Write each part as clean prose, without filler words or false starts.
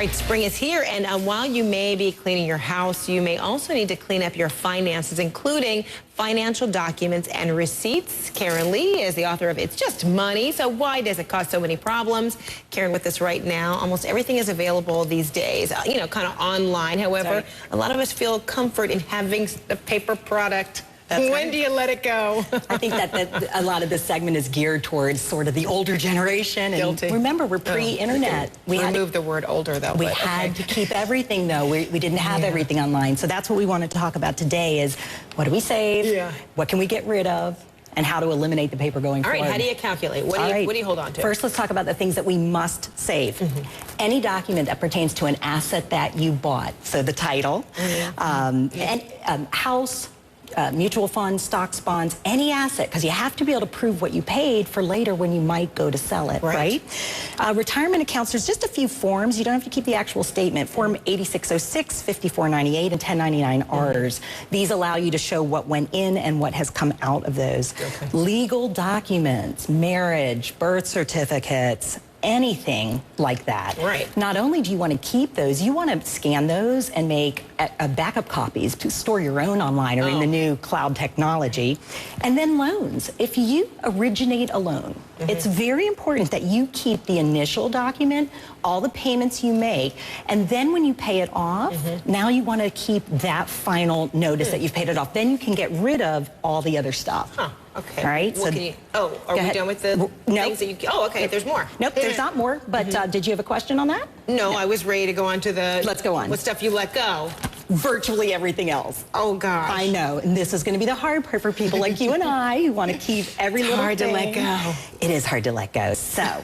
right, spring is here, and while you may be cleaning your house, you may also need to clean up your finances, including financial documents and receipts. Karen Lee is the author of It's Just Money, so why does it cause so many problems? Karen with us right now. Almost everything is available these days, you know, kind of online. However, a lot of us feel comfort in having the paper product. When do you let it go? I think that a lot of this segment is geared towards sort of the older generation. And Guilty. Remember, we're pre-internet. We remove the word older, though. We had to keep everything, though. We didn't have everything online. So that's what we want to talk about today is what do we save? What can we get rid of? And how to eliminate the paper going forward. All right, how do you calculate? What do you hold on to? First, let's talk about the things that we must save. Any document that pertains to an asset that you bought. So the title, house, mutual funds, stocks, bonds, any asset, because you have to be able to prove what you paid for later when you might go to sell it, right? Retirement accounts, there's just a few forms. You don't have to keep the actual statement. Form 8606, 5498, and 1099-Rs. These allow you to show what went in and what has come out of those. Legal documents, marriage, birth certificates, anything like that. Not only do you want to keep those, you want to scan those and make backup copies to store your own online or in the new cloud technology. And then loans. If you originate a loan, it's very important that you keep the initial document, all the payments you make, and then when you pay it off, now you want to keep that final notice that you've paid it off. Then you can get rid of all the other stuff. Okay. All right. So, are we done with the things that you? Oh, okay. There's more. Nope, there's not more. But did you have a question on that? No, I was ready to go on to the. Let's go on. What stuff you let go? Virtually everything else. Oh gosh. I know, and this is going to be the hard part for people like you and I who want to keep every little thing. Hard to let go. It is hard to let go. So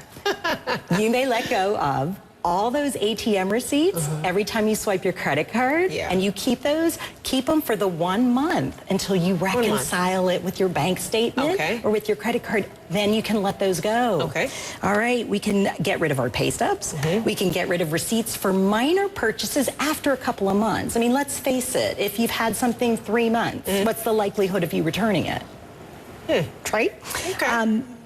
you may let go of all those ATM receipts every time you swipe your credit card, and you keep those, keep them for the 1 month until you reconcile it with your bank statement or with your credit card. Then you can let those go. All right, we can get rid of our pay stubs. We can get rid of receipts for minor purchases after a couple of months. I mean, let's face it, if you've had something 3 months, what's the likelihood of you returning it? Right?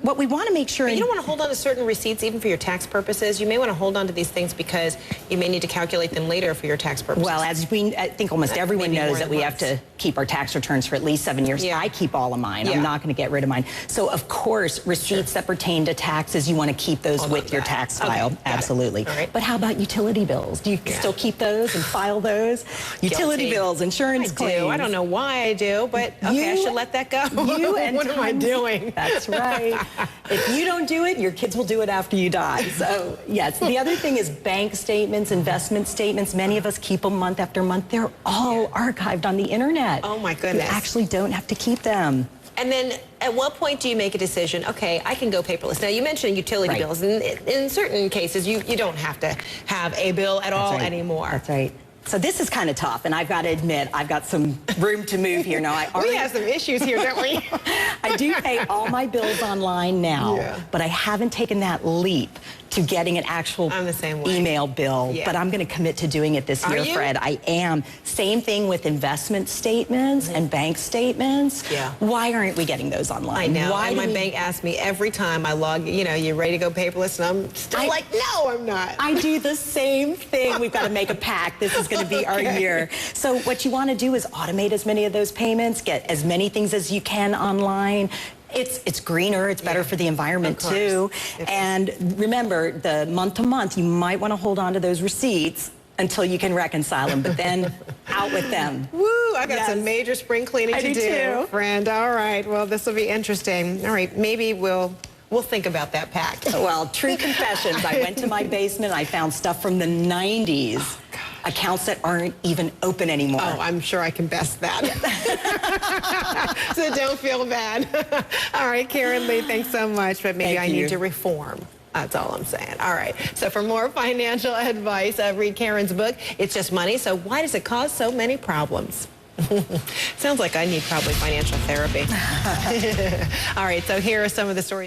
What we want to make sure... But you don't want to hold on to certain receipts even for your tax purposes. You may want to hold on to these things because you may need to calculate them later for your tax purposes. Well, as I think almost everyone knows that we have to keep our tax returns for at least 7 years. I keep all of mine. I'm not going to get rid of mine. So, of course, receipts that pertain to taxes, you want to keep those with your tax file. Absolutely. But how about utility bills? Do you still keep those and file those? Utility bills, insurance claims. I don't know why I do, but okay, I should let that go. What am I doing? That's right. If you don't do it, your kids will do it after you die. So, yes. The other thing is bank statements, investment statements. Many of us keep them month after month. They're all archived on the internet. Oh, my goodness. You actually don't have to keep them. And then at what point do you make a decision, okay, I can go paperless? Now, you mentioned utility bills. And in certain cases, you don't have to have a bill at all anymore. That's right. So this is kind of tough, and I've got to admit, I've got some room to move here. Now, we have some issues here, don't we? I do pay all my bills online now, but I haven't taken that leap to getting an actual email bill. But I'm going to commit to doing it this year, Fred. I am. Same thing with investment statements and bank statements. Why aren't we getting those online? I know. Why my bank asks me every time I log, you know, you ready to go paperless? And I'm still like, no, I'm not. I do the same thing. We've got to make a pact. This is going to be our year. So what you want to do is automate as many of those payments, get as many things as you can online. It's greener, it's better for the environment too. And remember, the month to month, you might want to hold on to those receipts until you can reconcile them, but then out with them. Woo, I got some major spring cleaning to do, friend. All right, well, this will be interesting. All right, maybe we'll think about that pact. Well, true confessions, I went to my basement, I found stuff from the 90s. Accounts that aren't even open anymore. Oh, I'm sure I can best that. So don't feel bad. All right, Karen Lee, thanks so much, but maybe I need to reform. That's all I'm saying. All right, so for more financial advice, read Karen's book, It's Just Money. So why does it cause so many problems? Sounds like I need probably financial therapy. All right, so here are some of the stories.